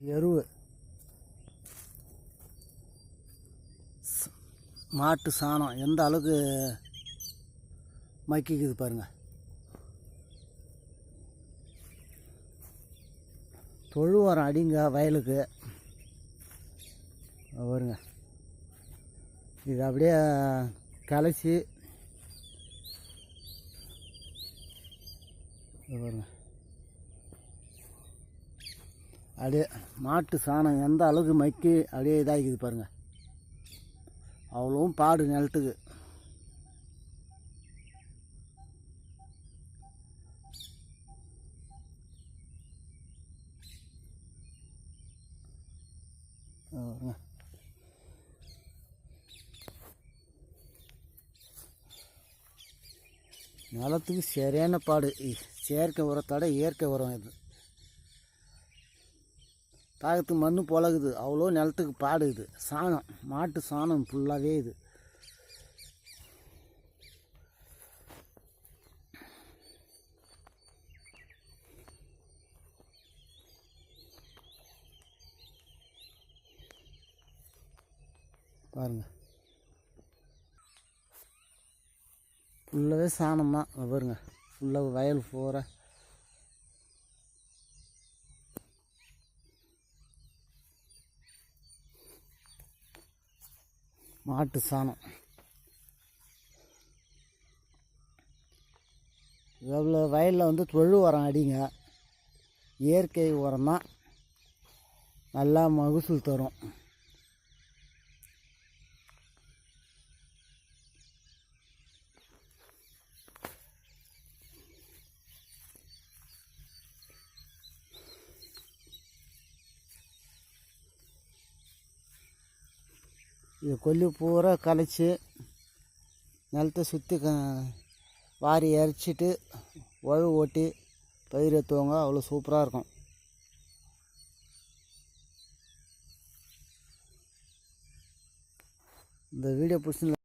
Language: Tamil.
எருவு மாட்டு சாணம் எந்த அளவுக்கு மக்கிக்குது பாருங்கள். தொழு உரம் அடிங்க வயலுக்கு வருங்க. இது அப்படியே கலைச்சி வருங்க. அப்படியே மாட்டு சாணம் எந்த அளவுக்கு மக்கி அப்படியே இதாகிக்குது பாருங்கள். அவ்வளோவும் பாடு நிலத்துக்கு. நிலத்துக்கு சரியான பாடு. செயற்கை உரத்தோட இயற்கை உரம் இது. தாகத்துக்கு மண் பொழகுது, அவ்வளோ நிலத்துக்கு பாடு. இது சாணம், மாட்டு சாணம் ஃபுல்லாகவே இது. பாருங்க, ஃபுல்லாகவே சாணம் தான். பாருங்க, ஃபுல்லாக வயல் பூரா மாட்டு சாணம். எவ்வளோ வயலில் வந்து தொழு உரம் அடிங்க. இயற்கை உரம் தான் நல்லா மகசூல் தரும். இது கொல்லி பூரா கலைச்சி நிலத்தை சுற்றி வாரி இறைச்சிட்டு உழவு ஓட்டி பயிர் ஏற்றுவாங்க. அவ்வளோ சூப்பராக இருக்கும். இந்த வீடியோ பிடிச்சி